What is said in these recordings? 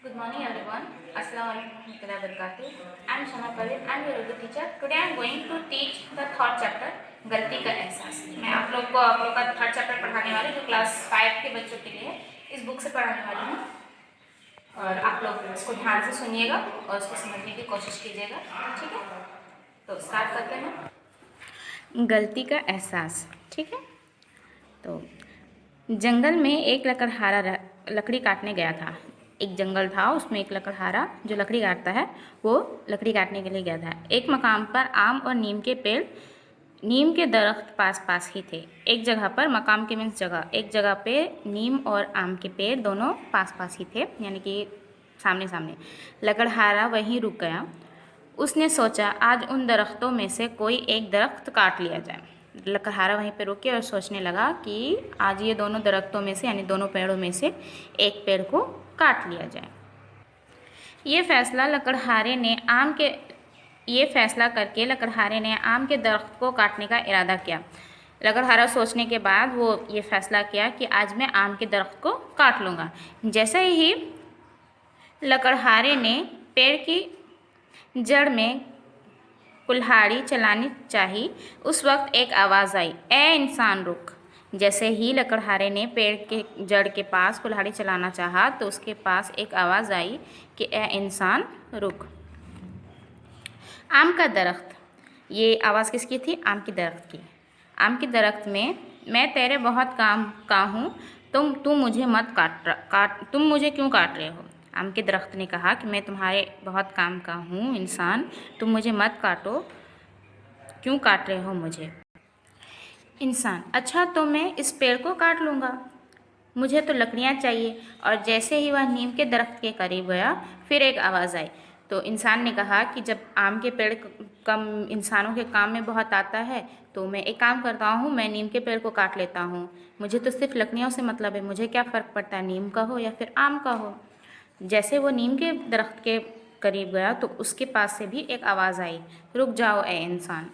Good morning everyone. Assalamualaikum warahmatullahi wabarakatuh. I am Shama Parveen. I am your Urdu teacher. Today I am going to teach the third chapter गलती का एहसास। मैं आप लोग का third chapter पढ़ाने वाली जो क्लास 5 के बच्चों के लिए इस बुक से पढ़ाने वाली हूँ और आप लोग इसको ध्यान से सुनिएगा और इसको समझने की कोशिश कीजिएगा। ठीक है, तो स्टार्ट करते हैं। गलती का एहसास। ठीक है, तो जंगल में एक लकड़हारा लकड़ी काटने गया था। एक जंगल था, उसमें एक लकड़हारा जो लकड़ी काटता है वो लकड़ी काटने के लिए गया था। एक मकाम पर आम और नीम के दरख्त पास पास ही थे। एक जगह पर, मकाम के मीन्स जगह, एक जगह पे नीम और आम के पेड़ दोनों पास पास ही थे, यानी कि सामने सामने। लकड़हारा वहीं रुक गया। उसने सोचा आज उन दरख्तों में से कोई एक दरख्त काट लिया जाए। लकड़हारा वहीं पे रुके और सोचने लगा कि आज ये दोनों दरख्तों में से यानी दोनों पेड़ों में से एक पेड़ को काट लिया जाए। ये फैसला करके लकड़हारे ने आम के दरख्त को काटने का इरादा किया। लकड़हारा सोचने के बाद वो ये फैसला किया कि आज मैं आम के दरख्त को काट लूँगा। जैसे ही लकड़हारे ने पेड़ की जड़ में कुल्हाड़ी चलानी चाही, उस वक्त एक आवाज़ आई, ए इंसान रुक। जैसे ही लकड़हारे ने पेड़ के जड़ के पास कुल्हाड़ी चलाना चाहा तो उसके पास एक आवाज़ आई कि ए इंसान रुक। आम का दरख्त, ये आवाज़ किसकी थी? आम की दरख्त की। आम की दरख्त में, मैं तेरे बहुत काम का हूँ, तुम मुझे मत काट तुम मुझे क्यों काट रहे हो? आम के दरख्त ने कहा कि मैं तुम्हारे बहुत काम का हूँ इंसान, तुम मुझे मत काटो, क्यों काट रहे हो मुझे? इंसान, अच्छा तो मैं इस पेड़ को काट लूँगा, मुझे तो लकड़ियाँ चाहिए। और जैसे ही वह नीम के दरख्त के करीब गया फिर एक आवाज़ आई। तो इंसान ने कहा कि जब आम के पेड़ कम इंसानों के काम में बहुत आता है तो मैं एक काम करता हूँ, मैं नीम के पेड़ को काट लेता हूँ, मुझे तो सिर्फ लकड़ियों से मतलब है, मुझे क्या फ़र्क पड़ता है नीम का हो या फिर आम का हो। जैसे वो नीम के दरख्त के करीब गया तो उसके पास से भी एक आवाज़ आई, रुक जाओ ए इंसान।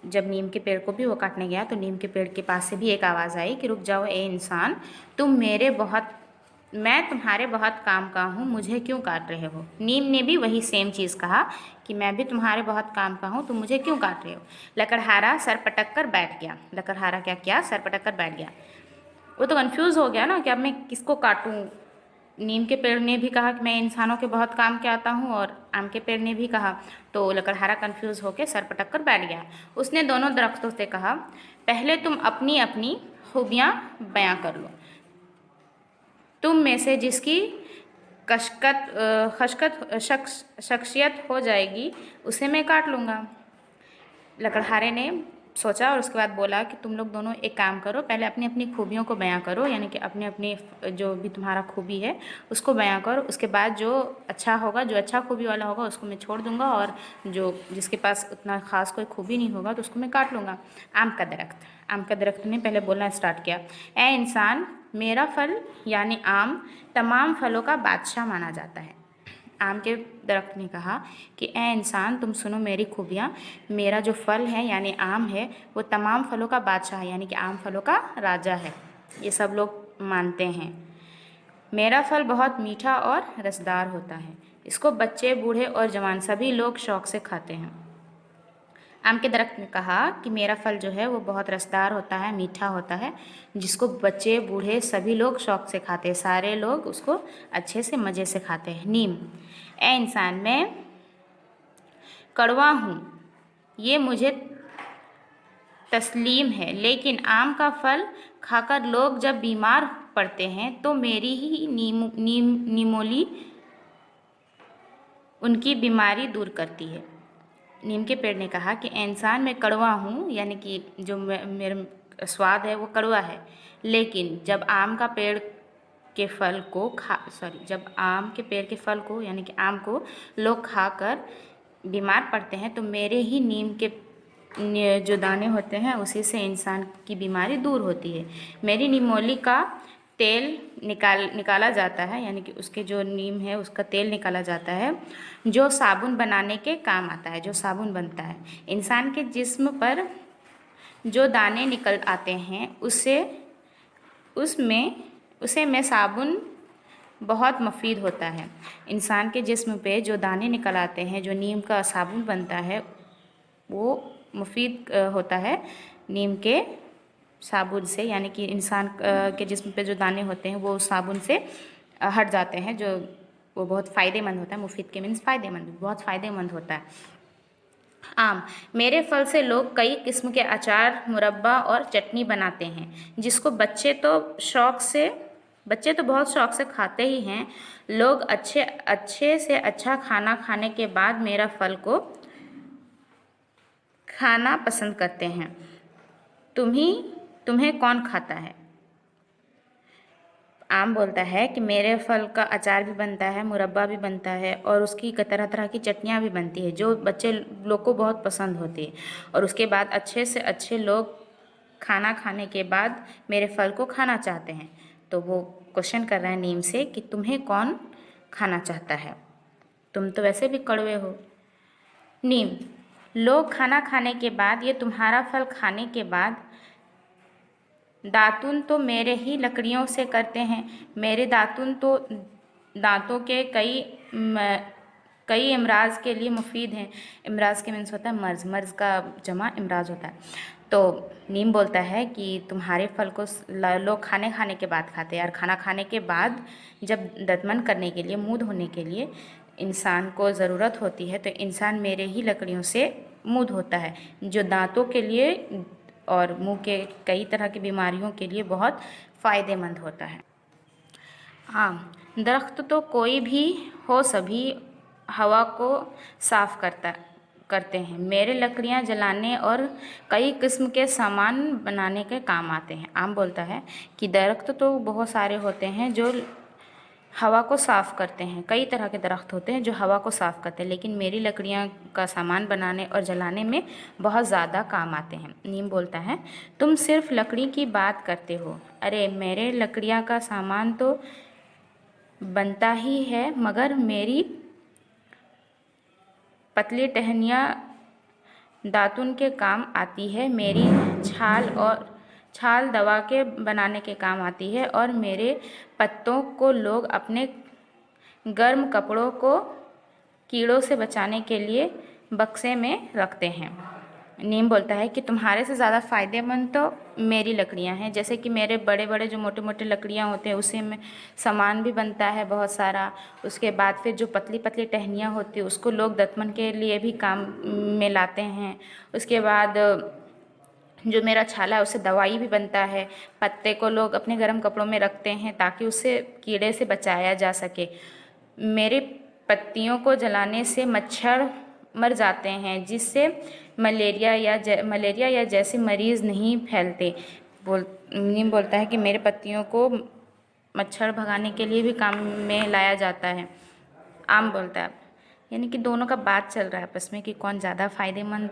जब नीम के पेड़ को भी वो काटने गया तो नीम के पेड़ के पास से भी एक आवाज़ आई कि रुक जाओ ए इंसान, मैं तुम्हारे बहुत काम का हूँ, मुझे क्यों काट रहे हो? नीम ने भी वही सेम चीज़ कहा कि मैं भी तुम्हारे बहुत काम का हूँ, तुम मुझे क्यों काट रहे हो? लकड़हारा सर पटक कर बैठ गया। लकड़हारा क्या किया? सर पटक कर बैठ गया। वो तो कन्फ्यूज़ हो गया ना कि अब मैं किसको काटूँ। नीम के पेड़ ने भी कहा कि मैं इंसानों के बहुत काम के आता हूँ और आम के पेड़ ने भी कहा, तो लकड़हारा कन्फ्यूज़ होकर सर पटक कर बैठ गया। उसने दोनों दरख्तों से कहा, पहले तुम अपनी अपनी खूबियाँ बयां कर लो, तुम में से जिसकी शख्सियत हो जाएगी उसे मैं काट लूँगा। लकड़हारे ने सोचा और उसके बाद बोला कि तुम लोग दोनों एक काम करो, पहले अपनी अपनी खूबियों को बयां करो, यानी कि अपनी अपनी जो भी तुम्हारा खूबी है उसको बयां करो। उसके बाद जो अच्छा होगा, जो अच्छा खूबी वाला होगा उसको मैं छोड़ दूंगा और जो जिसके पास उतना ख़ास कोई खूबी नहीं होगा तो उसको मैं काट लूँगा। आम का दरख्त ने पहले बोलना स्टार्ट किया, ए इंसान, मेरा फल यानी आम तमाम फलों का बादशाह माना जाता है। आम के दरख्त ने कहा कि ए इंसान, तुम सुनो मेरी खूबियाँ, मेरा जो फल है यानी आम है वो तमाम फलों का बादशाह है, यानी कि आम फलों का राजा है, ये सब लोग मानते हैं। मेरा फल बहुत मीठा और रसदार होता है, इसको बच्चे, बूढ़े और जवान सभी लोग शौक़ से खाते हैं। आम के दरख्त ने कहा कि मेरा फल जो है वो बहुत रसदार होता है, मीठा होता है, जिसको बच्चे, बूढ़े सभी लोग शौक़ से खाते हैं, सारे लोग उसको अच्छे से मज़े से खाते हैं। नीम, ए इंसान, मैं कड़वा हूँ, ये मुझे तस्लीम है, लेकिन आम का फल खाकर लोग जब बीमार पड़ते हैं तो मेरी ही नीमोली उनकी बीमारी दूर करती है। नीम के पेड़ ने कहा कि इंसान, मैं कड़वा हूँ, यानी कि जो मेरा स्वाद है वो कड़वा है, लेकिन जब आम के पेड़ के फल को यानी कि आम को लोग खाकर बीमार पड़ते हैं तो मेरे ही नीम के जो दाने होते हैं उसी से इंसान की बीमारी दूर होती है। मेरी नीमोली का तेल निकाला जाता है, यानी कि उसके जो नीम है उसका तेल निकाला जाता है जो साबुन बनाने के काम आता है, जो साबुन बनता है। इंसान के जिस्म पर जो दाने निकल आते हैं उसे मैं साबुन बहुत मुफीद होता है। इंसान के जिस्म पे जो दाने निकल आते हैं, जो नीम का साबुन बनता है, वो मुफीद होता है नीम के साबुन से, यानी कि इंसान के जिस्म पे जो दाने होते हैं वो उस साबुन से हट जाते हैं, जो वो बहुत फ़ायदेमंद होता है। मुफीद के मीन्स फ़ायदेमंद, बहुत फ़ायदेमंद होता है। आम, मेरे फल से लोग कई किस्म के अचार, मुरब्बा और चटनी बनाते हैं, जिसको बच्चे तो बहुत शौक से खाते ही हैं। लोग अच्छे से अच्छा खाना खाने के बाद मेरा फल को खाना पसंद करते हैं। तुम्हें कौन खाता है? आम बोलता है कि मेरे फल का अचार भी बनता है, मुरब्बा भी बनता है और उसकी तरह तरह की चटनियाँ भी बनती है, जो बच्चे लोग को बहुत पसंद होती है। और उसके बाद अच्छे से अच्छे लोग खाना खाने के बाद मेरे फल को खाना चाहते हैं। तो वो क्वेश्चन कर रहा है नीम से कि तुम्हें कौन खाना चाहता है? तुम तो वैसे भी कड़वे हो। नीम, लोग खाना खाने के बाद, ये तुम्हारा फल खाने के बाद दातुन तो मेरे ही लकड़ियों से करते हैं। मेरे दातुन तो दांतों के कई इमराज के लिए मुफीद हैं। इमराज के मीन्स होता है मर्ज़, मर्ज़ का जमा इमराज होता है। तो नीम बोलता है कि तुम्हारे फल को लोग खाने के बाद खाते हैं, और खाना खाने के बाद जब दतमन करने के लिए, मुँह धोने के लिए इंसान को ज़रूरत होती है, तो इंसान मेरे ही लकड़ियों से मुँह धोता है, जो दांतों के लिए और मुंह के कई तरह की बीमारियों के लिए बहुत फ़ायदेमंद होता है। आम, दरख्त तो कोई भी हो, सभी हवा को साफ करते हैं। मेरे लकड़ियाँ जलाने और कई किस्म के सामान बनाने के काम आते हैं। आम बोलता है कि दरख्त तो बहुत सारे होते हैं जो हवा को साफ़ करते हैं, कई तरह के दरख्त होते हैं जो हवा को साफ़ करते हैं, लेकिन मेरी लकड़ियाँ का सामान बनाने और जलाने में बहुत ज़्यादा काम आते हैं। नीम बोलता है, तुम सिर्फ लकड़ी की बात करते हो। अरे, मेरे लकड़ियाँ का सामान तो बनता ही है, मगर मेरी पतली टहनियाँ दातुन के काम आती है, मेरी छाल दवा के बनाने के काम आती है, और मेरे पत्तों को लोग अपने गर्म कपड़ों को कीड़ों से बचाने के लिए बक्से में रखते हैं। नीम बोलता है कि तुम्हारे से ज़्यादा फ़ायदेमंद तो मेरी लकड़ियाँ हैं। जैसे कि मेरे बड़े बड़े जो मोटे मोटे लकड़ियाँ होते हैं, उसी में सामान भी बनता है बहुत सारा। उसके बाद फिर जो पतली पतली टहनियाँ होती है, उसको लोग दतमन के लिए भी काम में लाते हैं। उसके बाद जो मेरा छाला है, उससे दवाई भी बनता है। पत्ते को लोग अपने गर्म कपड़ों में रखते हैं ताकि उससे कीड़े से बचाया जा सके। मेरे पत्तियों को जलाने से मच्छर मर जाते हैं, जिससे मलेरिया या जैसे मरीज़ नहीं फैलते। नीम बोलता है कि मेरे पत्तियों को मच्छर भगाने के लिए भी काम में लाया जाता है। आम बोलता है, यानी कि दोनों का बात चल रहा है आपस में कि कौन ज़्यादा फ़ायदेमंद,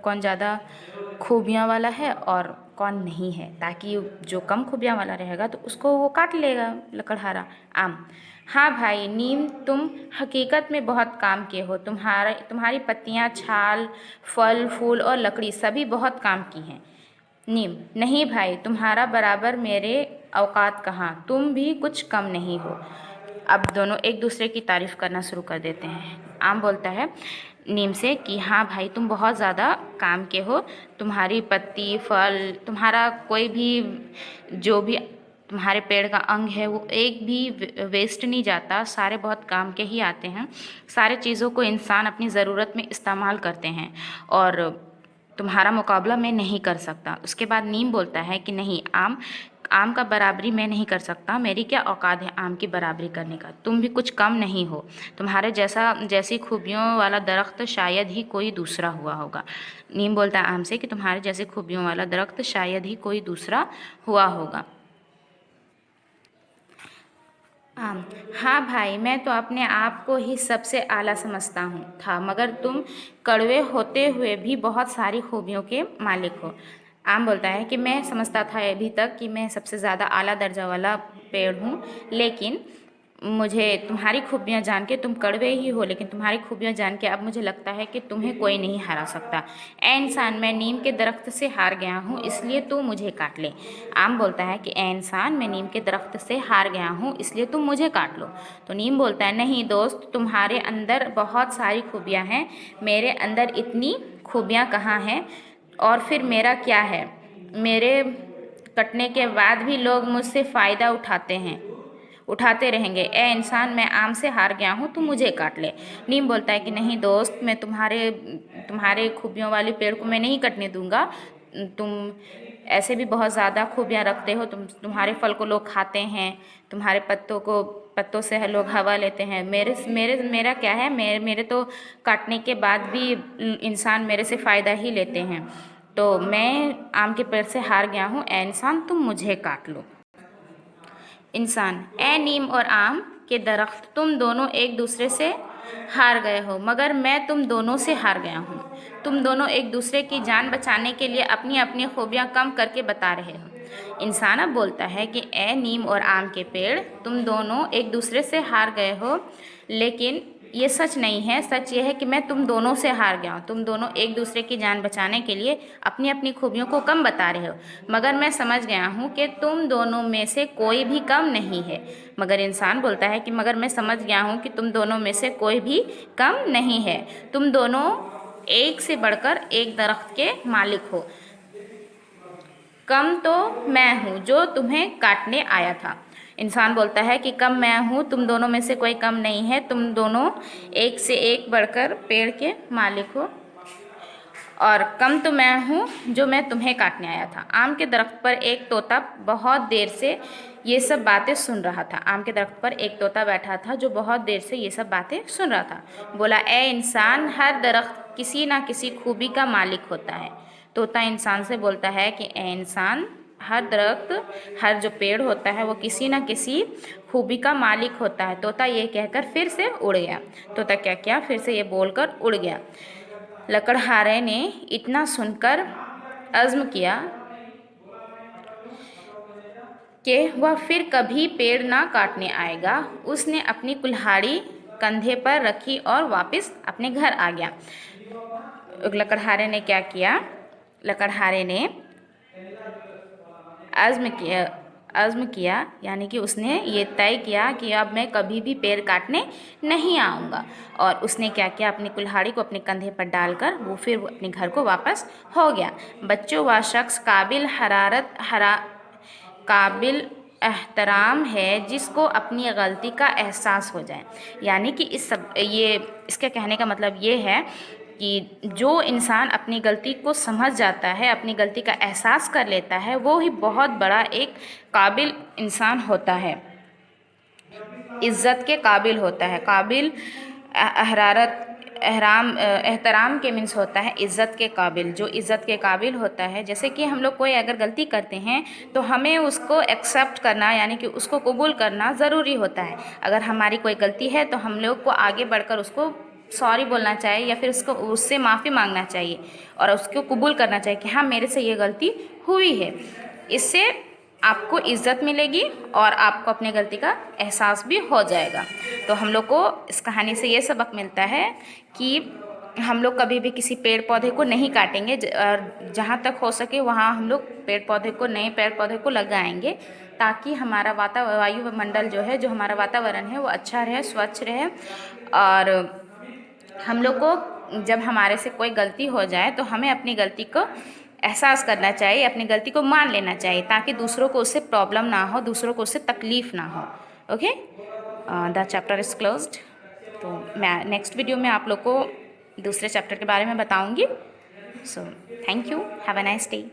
कौन ज़्यादा खूबियाँ वाला है और कौन नहीं है, ताकि जो कम खूबियाँ वाला रहेगा तो उसको वो काट लेगा लकड़हारा। आम, हाँ भाई नीम, तुम हकीकत में बहुत काम के हो। तुम्हारी पत्तियाँ, छाल, फल फूल और लकड़ी सभी बहुत काम की हैं। नीम, नहीं भाई, तुम्हारा बराबर मेरे औकात कहाँ, तुम भी कुछ कम नहीं हो। अब दोनों एक दूसरे की तारीफ़ करना शुरू कर देते हैं। आम बोलता है नीम से कि हाँ भाई, तुम बहुत ज़्यादा काम के हो। तुम्हारी पत्ती, फल, तुम्हारा कोई भी जो भी तुम्हारे पेड़ का अंग है, वो एक भी वेस्ट नहीं जाता, सारे बहुत काम के ही आते हैं। सारे चीज़ों को इंसान अपनी ज़रूरत में इस्तेमाल करते हैं और तुम्हारा मुकाबला मैं नहीं कर सकता। उसके बाद नीम बोलता है कि नहीं, आम का बराबरी मैं नहीं कर सकता, मेरी क्या औकात है आम की बराबरी करने का, तुम भी कुछ कम नहीं हो। तुम्हारे जैसी खूबियों वाला दरख्त शायद ही कोई दूसरा हुआ होगा। नीम बोलता है आम से कि तुम्हारे जैसे खूबियों वाला दरख्त शायद ही कोई दूसरा हुआ होगा। आम, हाँ भाई, मैं तो अपने आप को ही सबसे आला समझता था, मगर तुम कड़वे होते हुए भी बहुत सारी खूबियों के मालिक हो। आम बोलता है कि मैं समझता था अभी तक कि मैं सबसे ज़्यादा आला दर्जा वाला पेड़ हूँ, लेकिन मुझे तुम्हारी खूबियाँ जान के, तुम कड़वे ही हो लेकिन तुम्हारी खूबियाँ जान के अब मुझे लगता है कि तुम्हें कोई नहीं हरा सकता। ए इंसान, मैं नीम के दरख्त से हार गया हूँ, इसलिए तू मुझे काट ले। आम बोलता है कि ए इंसान, मैं नीम के दरख्त से हार गया हूँ, इसलिए तुम मुझे काट लो। तो नीम बोलता है, नहीं दोस्त, तुम्हारे अंदर बहुत सारी खूबियाँ हैं, मेरे अंदर इतनी खूबियाँ कहाँ हैं, और फिर मेरा क्या है। मेरे कटने के बाद भी लोग मुझसे फ़ायदा उठाते रहेंगे। ए इंसान, मैं आम से हार गया हूँ, तू मुझे काट ले। नीम बोलता है कि नहीं दोस्त, मैं तुम्हारे खूबियों वाले पेड़ को मैं नहीं कटने दूंगा। तुम ऐसे भी बहुत ज़्यादा खूबियाँ रखते हो, तुम्हारे फल को लोग खाते हैं, तुम्हारे पत्तों से लोग हवा लेते हैं। मेरा क्या है, मेरे तो काटने के बाद भी इंसान मेरे से फ़ायदा ही लेते हैं। तो मैं आम के पेड़ से हार गया हूँ, ए इंसान तुम मुझे काट लो। इंसान, ए नीम और आम के दरख्त, तुम दोनों एक दूसरे से हार गए हो, मगर मैं तुम दोनों से हार गया हूँ। तुम दोनों एक दूसरे की जान बचाने के लिए अपनी अपनी खूबियाँ कम करके बता रहे हो। इंसान अब बोलता है कि ए नीम और आम के पेड़, तुम दोनों एक दूसरे से हार गए हो, लेकिन ये सच नहीं है। सच ये है कि मैं तुम दोनों से हार गया हूँ। तुम दोनों एक दूसरे की जान बचाने के लिए अपनी अपनी खूबियों को कम बता रहे हो, मगर मैं समझ गया हूँ कि तुम दोनों में से कोई भी कम नहीं है। मगर इंसान बोलता है कि मगर मैं समझ गया हूँ कि तुम दोनों में से कोई भी कम नहीं है। तुम दोनों एक से बढ़कर एक दरख्त के मालिक हो। कम तो मैं हूँ जो तुम्हें काटने आया था। इंसान बोलता है कि कम मैं हूँ, तुम दोनों में से कोई कम नहीं है। तुम दोनों एक से एक बढ़कर पेड़ के मालिक हो, और कम तो मैं हूँ जो मैं तुम्हें काटने आया था। आम के दरख्त पर एक तोता बहुत देर से ये सब बातें सुन रहा था। आम के दरख्त पर एक तोता बैठा था जो बहुत देर से ये सब बातें सुन रहा था। बोला, ए इंसान, हर दरख्त किसी ना किसी खूबी का मालिक होता है। तोता इंसान से बोलता है कि ए इंसान, हर दरख्त, हर जो पेड़ होता है वो किसी न किसी खूबी का मालिक होता है। तोता ये कहकर फिर से उड़ गया। तोता क्या किया, फिर से ये बोलकर उड़ गया। लकड़हारे ने इतना सुनकर अज़्म किया कि वह फिर कभी पेड़ ना काटने आएगा। उसने अपनी कुल्हाड़ी कंधे पर रखी और वापस अपने घर आ गया। लकड़हारे ने क्या किया, लकड़हारे ने अज़्म किया यानी कि उसने ये तय किया कि अब मैं कभी भी पेड़ काटने नहीं आऊँगा। और उसने क्या किया, अपनी कुल्हाड़ी को अपने कंधे पर डालकर वो फिर अपने घर को वापस हो गया। बच्चों, वह शख्स काबिल एहतराम है जिसको अपनी गलती का एहसास हो जाए। यानी कि इसके कहने का मतलब ये है कि जो इंसान अपनी गलती को समझ जाता है, अपनी गलती का एहसास कर लेता है, वो ही बहुत बड़ा एक काबिल इंसान होता है, इज़्ज़त के काबिल होता है। काबिल एहतराम के मीन्स होता है इज़्ज़त के काबिल। जो इज़्ज़त के काबिल होता है, जैसे कि हम लोग कोई अगर गलती करते हैं तो हमें उसको एक्सेप्ट करना यानी कि उसको कबूल करना ज़रूरी होता है। अगर हमारी कोई गलती है तो हम लोग को आगे बढ़कर उसको सॉरी बोलना चाहिए या फिर उससे माफ़ी मांगना चाहिए और उसको कबूल करना चाहिए कि हाँ, मेरे से ये गलती हुई है। इससे आपको इज़्ज़त मिलेगी और आपको अपनी गलती का एहसास भी हो जाएगा। तो हम लोग को इस कहानी से ये सबक मिलता है कि हम लोग कभी भी किसी पेड़ पौधे को नहीं काटेंगे, और जहाँ तक हो सके वहाँ हम लोग नए पेड़ पौधे को लगाएंगे, ताकि हमारा वायुमंडल जो है, जो हमारा वातावरण है, वो अच्छा रहे, स्वच्छ रहे। और हम लोग को जब हमारे से कोई गलती हो जाए तो हमें अपनी गलती को एहसास करना चाहिए, अपनी गलती को मान लेना चाहिए, ताकि दूसरों को उससे प्रॉब्लम ना हो, दूसरों को उससे तकलीफ़ ना हो। Okay, the chapter is closed. तो मैं नेक्स्ट वीडियो में आप लोग को दूसरे चैप्टर के बारे में बताऊंगी। So thank you, have a nice day.